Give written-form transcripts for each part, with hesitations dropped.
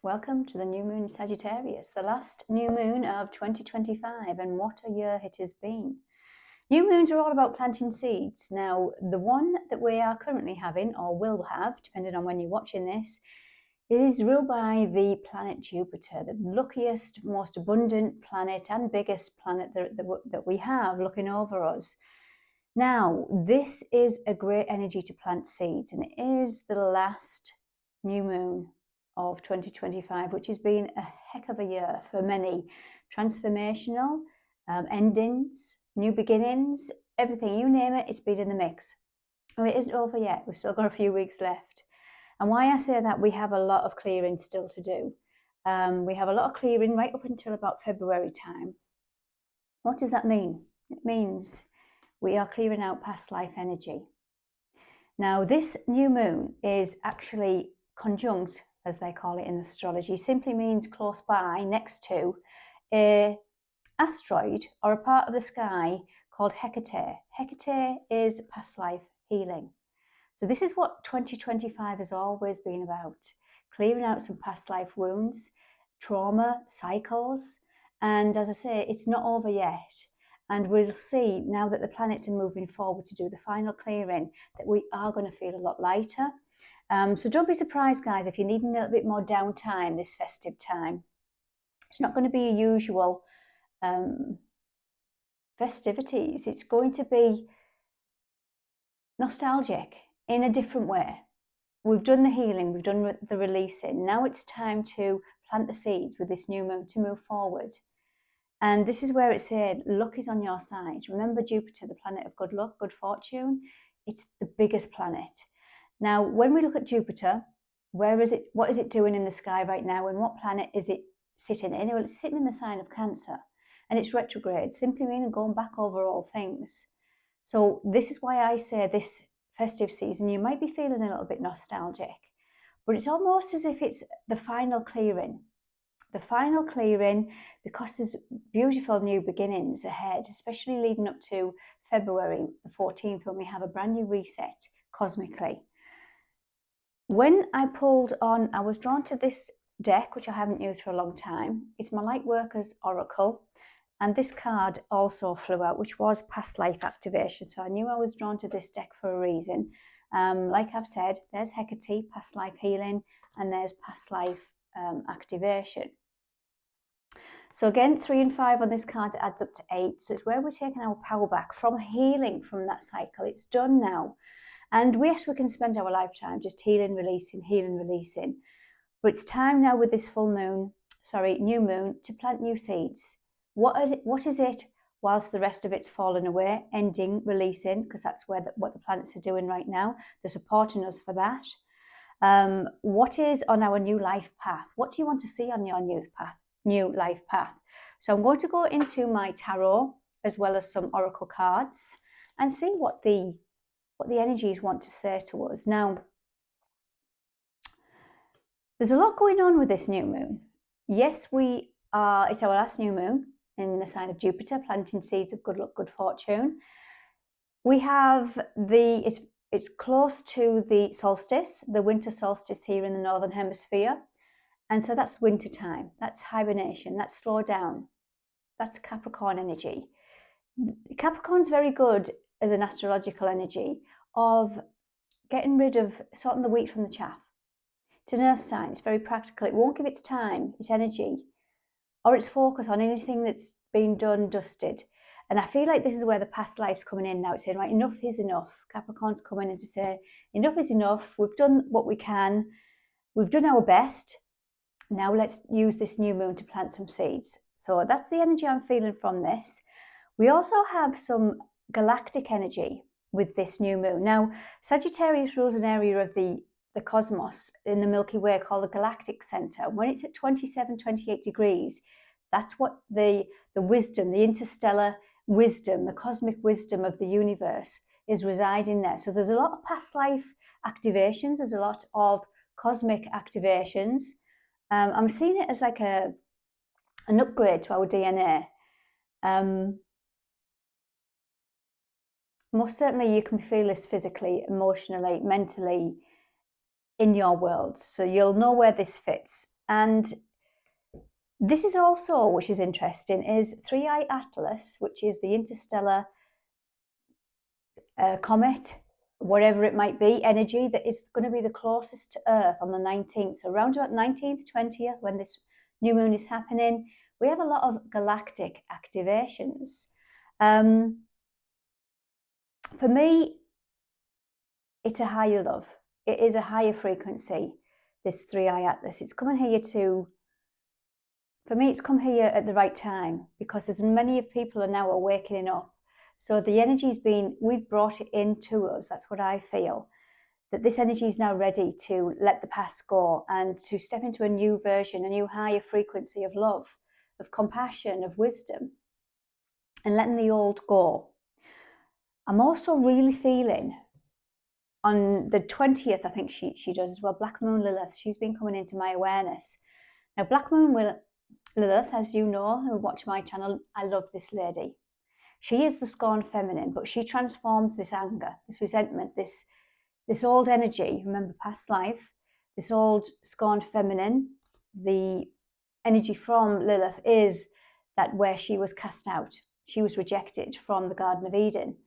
Welcome to the new moon in Sagittarius, the last new moon of 2025, and what a year it has been. New moons are all about planting seeds. Now, the one that we are currently having, or will have, depending on when you're watching this, is ruled by the planet Jupiter, the luckiest, most abundant planet and biggest planet that we have looking over us. Now, this is a great energy to plant seeds, and it is the last new moon of 2025, which has been a heck of a year for many. Transformational, endings, new beginnings, everything, you name it, it's been in the mix. Well, it isn't over yet. We've still got a few weeks left. And why I say that, we have a lot of clearing still to do. We have a lot of clearing right up until about February time. What does that mean? It means we are clearing out past life energy. Now, this new moon is actually conjunct, as they call it in astrology, simply means close by, next to a asteroid or a part of the sky called Hecate. Hecate is past life healing. So this is what 2025 has always been about, clearing out some past life wounds, trauma, cycles, and as I say, it's not over yet. And we'll see now that the planets are moving forward to do the final clearing that we are going to feel a lot lighter. So don't be surprised, guys, if you're needing a little bit more downtime this festive time. It's not going to be a usual festivities. It's going to be nostalgic in a different way. We've done the healing, we've done the releasing. Now it's time to plant the seeds with this new moon to move forward. And this is where it said, luck is on your side. Remember Jupiter, the planet of good luck, good fortune? It's the biggest planet. Now, when we look at Jupiter, where is it? What is it doing in the sky right now? And what planet is it sitting in? Well, it's sitting in the sign of Cancer. And it's retrograde, simply meaning going back over all things. So this is why I say this festive season, you might be feeling a little bit nostalgic. But it's almost as if it's the final clearing. The final clearing, because there's beautiful new beginnings ahead, especially leading up to February the 14th, when we have a brand new reset cosmically. When I pulled on, I was drawn to this deck, which I haven't used for a long time. It's my Lightworkers Oracle. And this card also flew out, which was past life activation. So I knew I was drawn to this deck for a reason. Like I've said, there's Hecate, past life healing, and there's past life activation. So again, 3 and 5 on this card adds up to 8. So it's where we're taking our power back from healing from that cycle. It's done now. And yes, we can spend our lifetime just healing, releasing. But it's time now with this new moon, to plant new seeds. What is it whilst the rest of it's fallen away, ending, releasing, because that's what the planets are doing right now. They're supporting us for that. What is on our new life path? What do you want to see on your new life path? So I'm going to go into my tarot as well as some oracle cards and see what the energies want to say to us. Now, there's a lot going on with this new moon. Yes, it's our last new moon in the sign of Jupiter, planting seeds of good luck, good fortune. We have it's close to the solstice, the winter solstice here in the Northern Hemisphere. And so that's winter time, that's hibernation, that's slow down, that's Capricorn energy. Capricorn's very good as an astrological energy of getting rid of, sorting the wheat from the chaff. It's an earth sign, it's very practical. It won't give its time, its energy, or its focus on anything that's been done, dusted. And I feel like this is where the past life's coming in now. It's saying, right, enough is enough. Capricorn's coming in to say, enough is enough. We've done what we can. We've done our best. Now let's use this new moon to plant some seeds. So that's the energy I'm feeling from this. We also have some galactic energy with this new moon. Now, Sagittarius rules an area of the cosmos in the Milky Way called the galactic center. When it's at 27, 28 degrees, that's what the wisdom, the interstellar wisdom, the cosmic wisdom of the universe is residing there. So there's a lot of past life activations. There's a lot of cosmic activations. I'm seeing it as like an upgrade to our DNA. Most certainly you can feel this physically, emotionally, mentally in your world. So you'll know where this fits. And this is also, which is interesting, is 3i Atlas, which is the interstellar comet, whatever it might be, energy that is going to be the closest to Earth on the 19th. So around about 19th, 20th, when this new moon is happening, we have a lot of galactic activations. For me, it's a higher love. It is a higher frequency, this 3i Atlas. It's coming here to, for me, it's come here at the right time, because as many of people are now awakening up. So the energy's been, we've brought it into us. That's what I feel, that this energy is now ready to let the past go and to step into a new version, a new higher frequency of love, of compassion, of wisdom, and letting the old go. I'm also really feeling on the 20th, I think she does as well, Black Moon Lilith. She's been coming into my awareness. Now, Black Moon Lilith, as you know, who watch my channel, I love this lady. She is the scorned feminine, but she transforms this anger, this resentment, this old energy, remember past life, this old scorned feminine. The energy from Lilith is that where she was cast out, she was rejected from the Garden of Eden.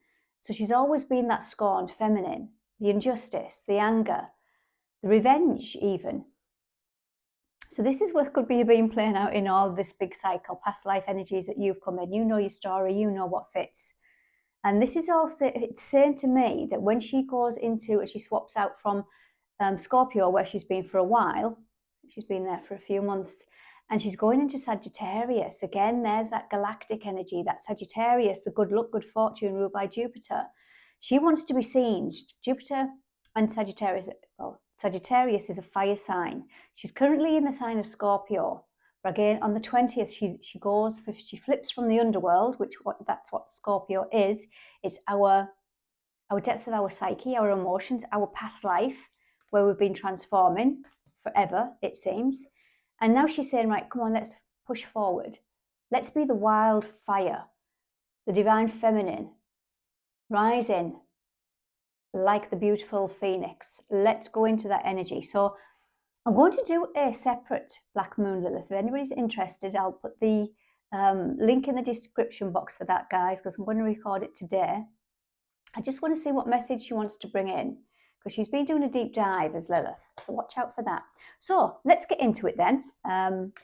So she's always been that scorned feminine, the injustice, the anger, the revenge even. So this is what could be being playing out in all this big cycle, past life energies that you've come in. You know your story, you know what fits. And this is also, it's saying to me that when she goes into, she swaps out from Scorpio, where she's been for a while, she's been there for a few months, and she's going into Sagittarius. Again, there's that galactic energy, that Sagittarius, the good luck, good fortune ruled by Jupiter. She wants to be seen. Jupiter and Sagittarius, well, Sagittarius is a fire sign. She's currently in the sign of Scorpio. But again, on the 20th, she flips from the underworld, that's what Scorpio is. It's our depth of our psyche, our emotions, our past life, where we've been transforming forever, it seems. And now she's saying, right, come on, let's push forward. Let's be the wild fire, the divine feminine, rising like the beautiful phoenix. Let's go into that energy. So I'm going to do a separate Black Moon Lilith. If anybody's interested, I'll put the link in the description box for that, guys, because I'm going to record it today. I just want to see what message she wants to bring in, because she's been doing a deep dive as Lilith. So watch out for that. So let's get into it then.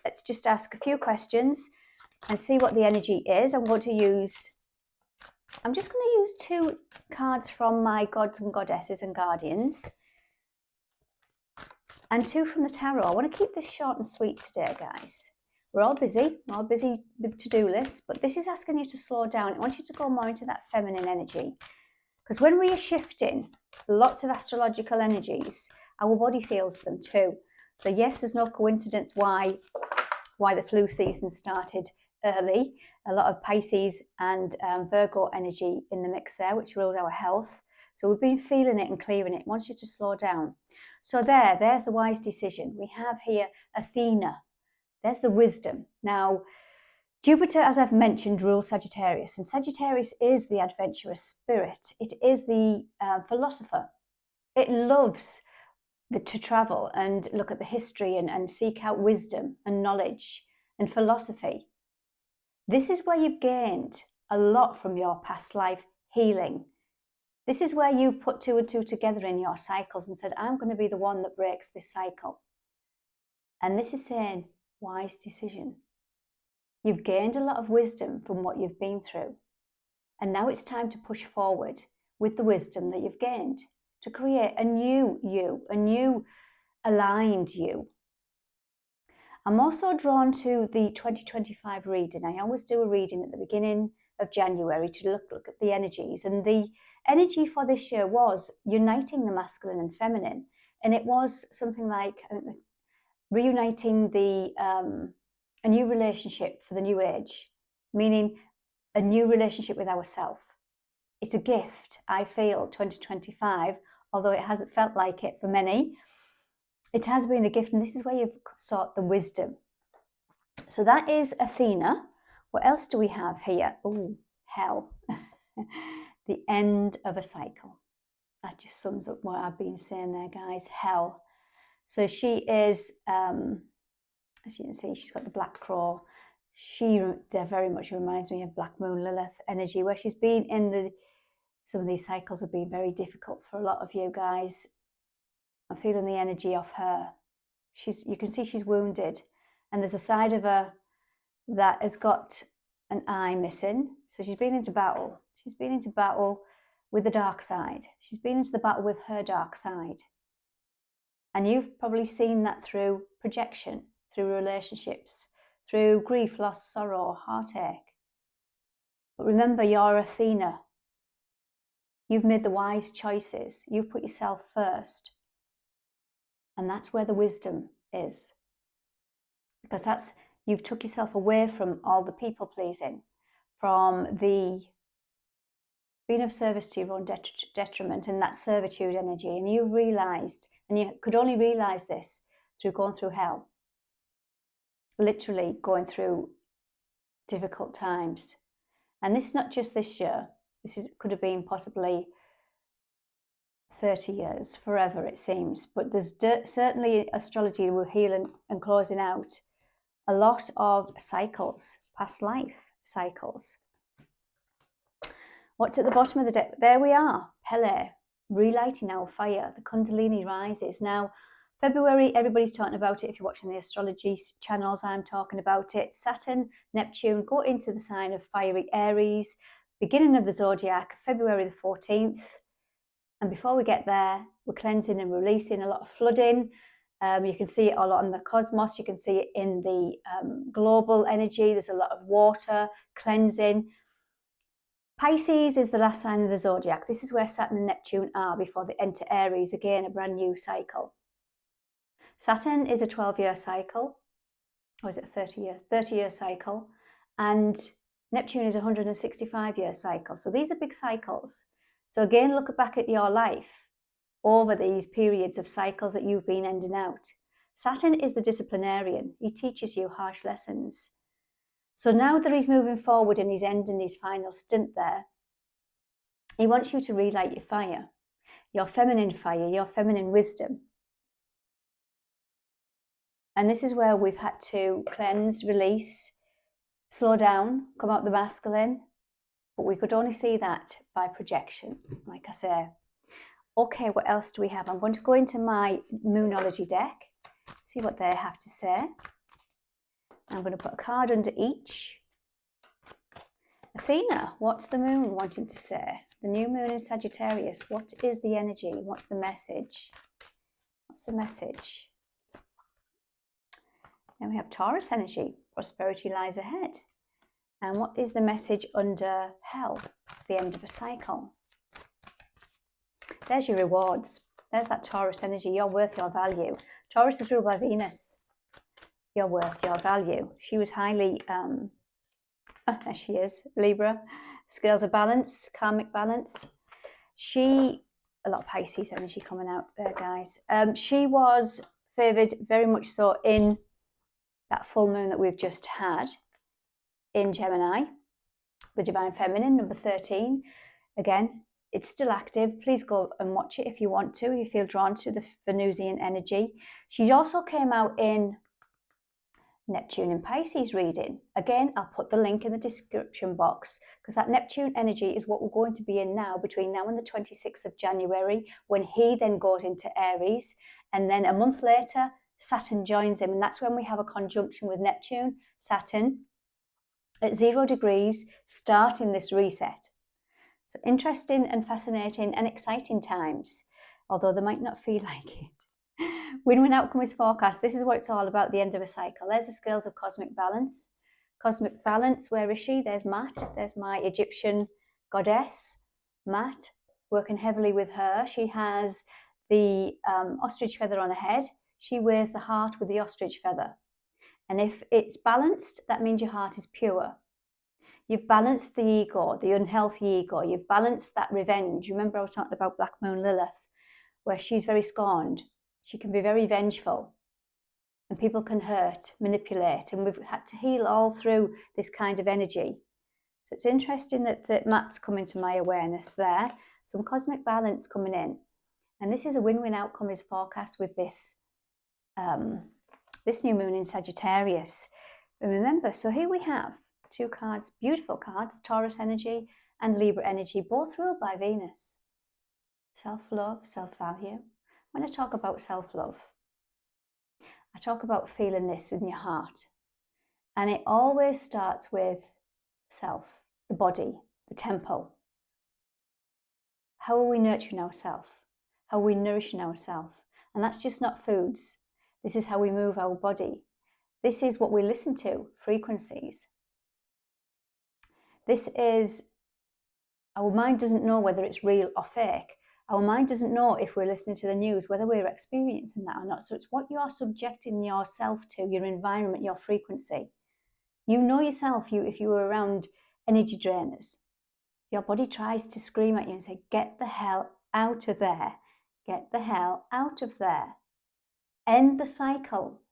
Let's just ask a few questions and see what the energy is. I'm just going to use 2 cards from my gods and goddesses and guardians, and 2 from the tarot. I want to keep this short and sweet today, guys. We're all busy with to-do lists, but this is asking you to slow down. I want you to go more into that feminine energy, because when we are shifting lots of astrological energies, our body feels them too. So yes, there's no coincidence why the flu season started early. A lot of Pisces and Virgo energy in the mix there, which rules our health. So we've been feeling it and clearing it. It wants you to slow down. So there's the wise decision. We have here Athena. There's the wisdom. Now, Jupiter, as I've mentioned, rules Sagittarius, and Sagittarius is the adventurous spirit. It is the philosopher. It loves to travel and look at the history and seek out wisdom and knowledge and philosophy. This is where you've gained a lot from your past life healing. This is where you've put 2 and 2 together in your cycles and said, I'm going to be the one that breaks this cycle. And this is saying, wise decision. You've gained a lot of wisdom from what you've been through. And now it's time to push forward with the wisdom that you've gained to create a new you, a new aligned you. I'm also drawn to the 2025 reading. I always do a reading at the beginning of January to look at the energies. And the energy for this year was uniting the masculine and feminine. And it was something like reuniting a new relationship for the new age, meaning a new relationship with ourselves. It's a gift, I feel, 2025, although it hasn't felt like it for many. It has been a gift, and this is where you've sought the wisdom. So that is Athena. What else do we have here? Oh, hell. The end of a cycle. That just sums up what I've been saying there, guys. Hell. So she is As you can see, she's got the black crow. She very much reminds me of Black Moon Lilith energy, where she's been in some of these cycles have been very difficult for a lot of you guys. I'm feeling the energy of her. You can see she's wounded, and there's a side of her that has got an eye missing. So she's been into battle. She's been into battle with the dark side. She's been into the battle with her dark side. And you've probably seen that through projection, through relationships, through grief, loss, sorrow, heartache. But remember, you're Athena. You've made the wise choices. You've put yourself first. And that's where the wisdom is. Because you've took yourself away from all the people pleasing, from the being of service to your own detriment and that servitude energy. And you've realized, and you could only realize this through going through hell, literally going through difficult times. And this is not just this year. Could have been possibly 30 years, forever it seems. But there's certainly astrology will heal and closing out a lot of cycles, past life cycles. What's at the bottom of the deck? There we are, Pele, relighting our fire. The Kundalini rises. Now, February, everybody's talking about it. If you're watching the astrology channels, I'm talking about it. Saturn, Neptune go into the sign of fiery Aries, beginning of the zodiac, February the 14th. And before we get there, we're cleansing and releasing, a lot of flooding. You can see it a lot in the cosmos. You can see it in the global energy. There's a lot of water, cleansing. Pisces is the last sign of the zodiac. This is where Saturn and Neptune are before they enter Aries, again, a brand new cycle. Saturn is a 12-year cycle, or is it a 30-year cycle, and Neptune is a 165-year cycle. So these are big cycles. So again, look back at your life over these periods of cycles that you've been ending out. Saturn is the disciplinarian. He teaches you harsh lessons. So now that he's moving forward and he's ending his final stint there, he wants you to relight your fire, your feminine wisdom. And this is where we've had to cleanse, release, slow down, come out the masculine. But we could only see that by projection, like I say. Okay, what else do we have? I'm going to go into my Moonology deck, see what they have to say. I'm going to put a card under each. Athena, what's the moon wanting to say? The new moon in Sagittarius, what is the energy? What's the message? What's the message? Then we have Taurus energy, prosperity lies ahead. And what is the message under hell, the end of a cycle? There's your rewards. There's that Taurus energy, your worth, your value. Taurus is ruled by Venus. Your worth, your value. She was highly, there she is, Libra. Scales of balance, karmic balance. A lot of Pisces energy coming out there, guys. She was favoured very much so in that full moon that we've just had in Gemini, the Divine Feminine, number 13. Again, it's still active. Please go and watch it if you want to, if you feel drawn to the Venusian energy. She also came out in Neptune in Pisces reading. Again, I'll put the link in the description box, because that Neptune energy is what we're going to be in now, between now and the 26th of January, when he then goes into Aries. And then a month later, Saturn joins him. And that's when we have a conjunction with Neptune, Saturn, at 0 degrees, starting this reset. So interesting and fascinating and exciting times, although they might not feel like it. Win-win outcome is forecast. This is what it's all about, the end of a cycle. There's the scales of cosmic balance. Cosmic balance, where is she? There's Mat. There's my Egyptian goddess, Mat, working heavily with her. She has the ostrich feather on her head. She wears the heart with the ostrich feather. And if it's balanced, that means your heart is pure. You've balanced the ego, the unhealthy ego. You've balanced that revenge. Remember I was talking about Black Moon Lilith, where she's very scorned. She can be very vengeful, and people can hurt, manipulate, and we've had to heal all through this kind of energy. So it's interesting that Matt's coming to my awareness there. Some cosmic balance coming in. And this is a win-win outcome is forecast with this this new moon in Sagittarius. And remember, so here we have two cards, beautiful cards, Taurus energy and Libra energy, both ruled by Venus. Self-love, self-value. When I talk about self-love, I talk about feeling this in your heart. And it always starts with self, the body, the temple. How are we nurturing ourselves? How are we nourishing ourselves? And that's just not foods. This is how we move our body. This is what we listen to, frequencies. This is, our mind doesn't know whether it's real or fake. Our mind doesn't know if we're listening to the news, whether we're experiencing that or not. So it's what you're subjecting yourself to, your environment, your frequency. You know yourself, if you were around energy drainers, your body tries to scream at you and say, get the hell out of there. Get the hell out of there. End the cycle.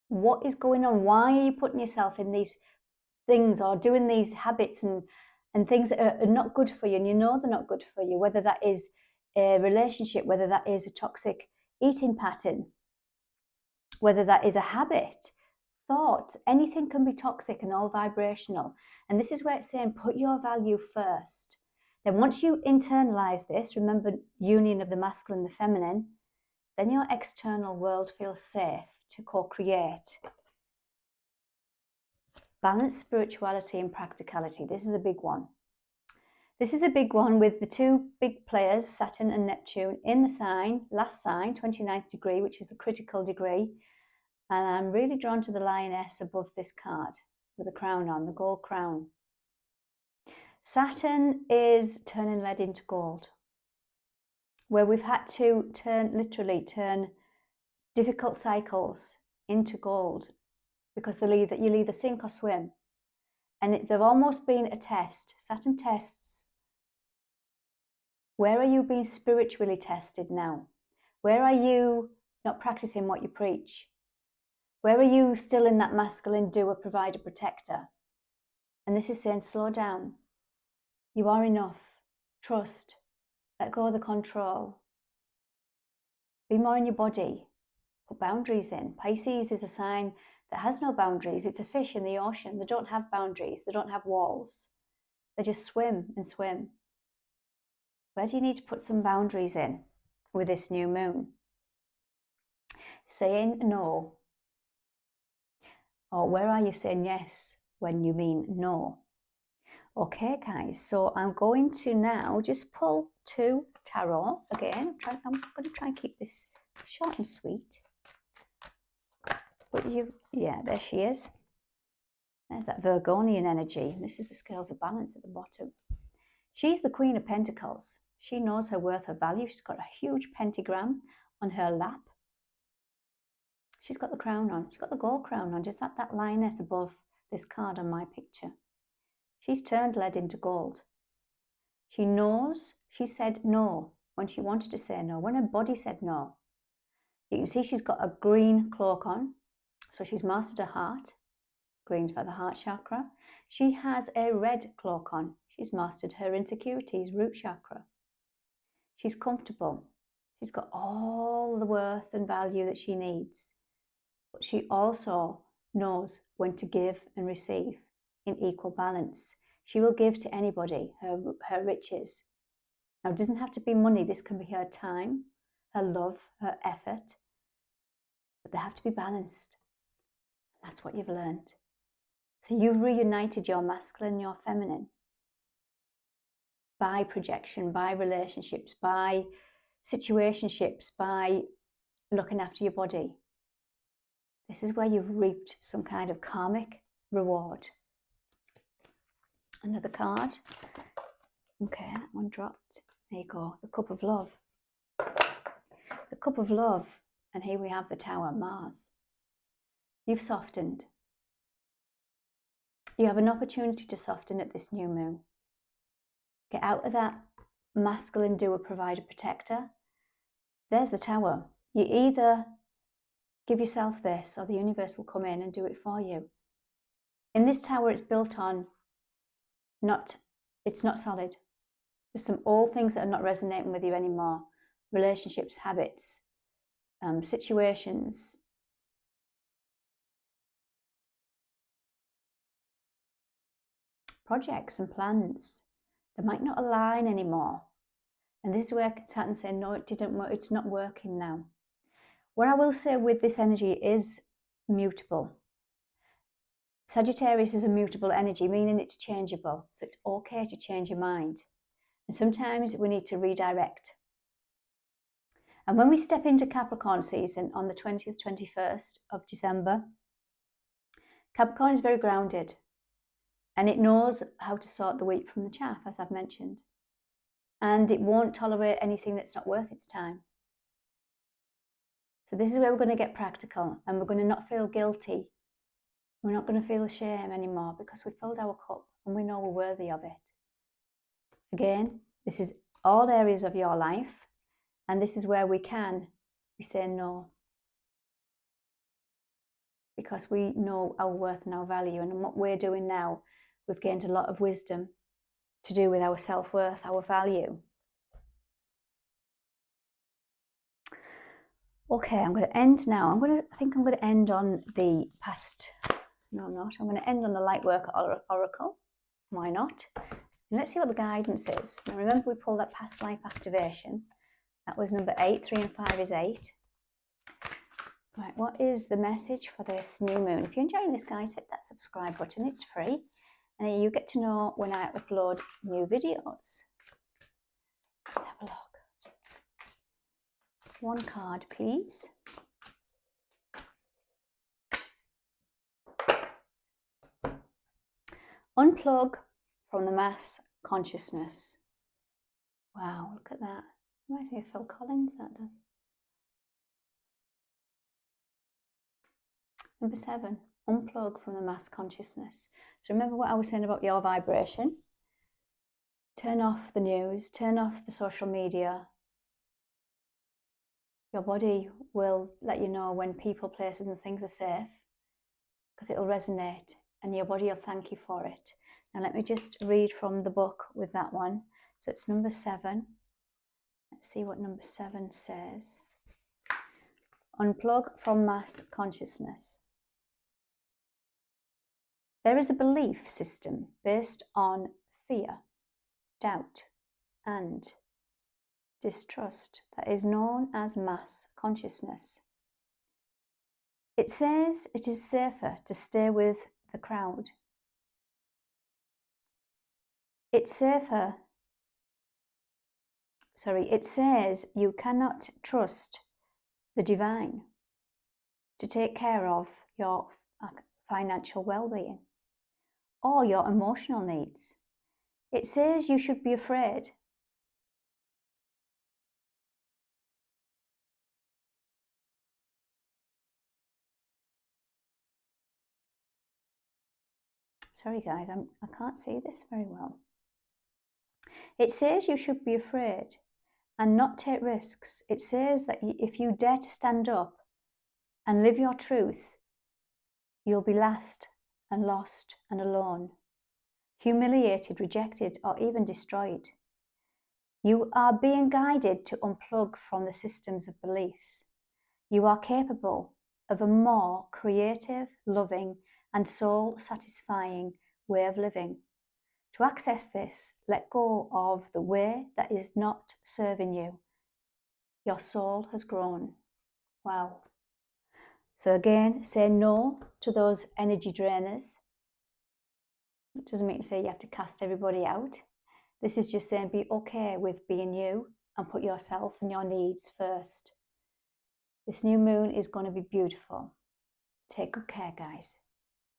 What is going on? Why are you putting yourself in these things or doing these habits and things that are not good for you, and you know they're not good for you, whether that is a relationship, whether that is a toxic eating pattern, whether that is a habit, thought, anything can be toxic and all vibrational. And this is where it's saying, put your value first. Then once you internalize this, remember union of the masculine and the feminine, then your external world feels safe to co-create. Balance spirituality and practicality. This is a big one. This is a big one with the two big players, Saturn and Neptune, in the sign, last sign, 29th degree, which is the critical degree. And I'm really drawn to the lioness above this card with the crown on, the gold crown. Saturn is turning lead into gold, where we've had to literally turn difficult cycles into gold, because you'll either sink or swim. And they've almost been a test. Saturn tests. Where are you being spiritually tested now? Where are you not practicing what you preach? Where are you still in that masculine doer, provider, protector? And this is saying, slow down. You are enough. Trust. Let go of the control. Be more in your body. Put boundaries in. Pisces is a sign that has no boundaries. It's a fish in the ocean. They don't have boundaries. They don't have walls. They just swim and swim. Where do you need to put some boundaries in with this new moon? Saying no. Or where are you saying yes when you mean no? Okay, guys, so I'm going to now just pull two tarot again. I'm going to try and keep this short and sweet. But yeah, there she is. There's that Virgonian energy. This is the scales of balance at the bottom. She's the Queen of Pentacles. She knows her worth, her value. She's got a huge pentagram on her lap. She's got the crown on. She's got the gold crown on, just that lioness above this card on my picture. She's turned lead into gold. She knows she said no when she wanted to say no, when her body said no. You can see she's got a green cloak on, so she's mastered her heart. Green for the heart chakra. She has a red cloak on. She's mastered her insecurities, root chakra. She's comfortable. She's got all the worth and value that she needs. But she also knows when to give and receive in equal balance. She will give to anybody her riches. Now, it doesn't have to be money. This can be her time, her love, her effort. But they have to be balanced. That's what you've learned. So you've reunited your masculine and your feminine by projection, by relationships, by situationships, by looking after your body. This is where you've reaped some kind of karmic reward. Another card. Okay, that one dropped. There you go. The Cup of Love. The Cup of Love. And here we have the Tower, Mars. You've softened. You have an opportunity to soften at this new moon. Get out of that masculine doer, provider, protector. There's the Tower. You either give yourself this or the universe will come in and do it for you. In this Tower, it's built on it's not solid. Just some old things that are not resonating with you anymore. Relationships, habits, situations, projects and plans that might not align anymore. And this is where Saturn say, no, it didn't work, it's not working now. What I will say with this energy is mutable. Sagittarius is a mutable energy, meaning it's changeable. So it's okay to change your mind. And sometimes we need to redirect. And when we step into Capricorn season on the 20th, 21st of December, Capricorn is very grounded. And it knows how to sort the wheat from the chaff, as I've mentioned. And it won't tolerate anything that's not worth its time. So this is where we're going to get practical, and we're going to not feel guilty. We're not going to feel shame anymore because we filled our cup and we know we're worthy of it. Again, this is all areas of your life, and this is where we say no. Because we know our worth and our value, and what we're doing now, we've gained a lot of wisdom to do with our self-worth, our value. Okay, I'm going to end now. I think I'm going to end on the past. No, I'm not. I'm going to end on the Lightworker Oracle. Why not? And let's see what the guidance is. Now, remember, we pulled that past life activation. That was number 8. 3 and 5 is 8. Right, what is the message for this new moon? If you're enjoying this, guys, hit that subscribe button. It's free. And you get to know when I upload new videos. Let's have a look. One card, please. Unplug from the mass consciousness. Wow, look at that. Reminds me of Phil Collins, that does. Number 7, unplug from the mass consciousness. So remember what I was saying about your vibration. Turn off the news, turn off the social media. Your body will let you know when people, places and things are safe, because it will resonate and your body will thank you for it. Now let me just read from the book with that one. So it's number 7. Let's see what number 7 says. Unplug from mass consciousness. There is a belief system based on fear, doubt, and distrust that is known as mass consciousness. It says it is safer to stay with the crowd. It says you cannot trust the divine to take care of your financial well-being or your emotional needs. It says you should be afraid. Sorry guys, I can't see this very well. It says you should be afraid and not take risks. It says that if you dare to stand up and live your truth, you'll be last and lost and alone, humiliated, rejected, or even destroyed. You are being guided to unplug from the systems of beliefs. You are capable of a more creative, loving, and soul-satisfying way of living. To access this, let go of the way that is not serving you. Your soul has grown. Wow. So again, say no to those energy drainers. It doesn't mean to say you have to cast everybody out. This is just saying be okay with being you and put yourself and your needs first. This new moon is going to be beautiful. Take good care, guys.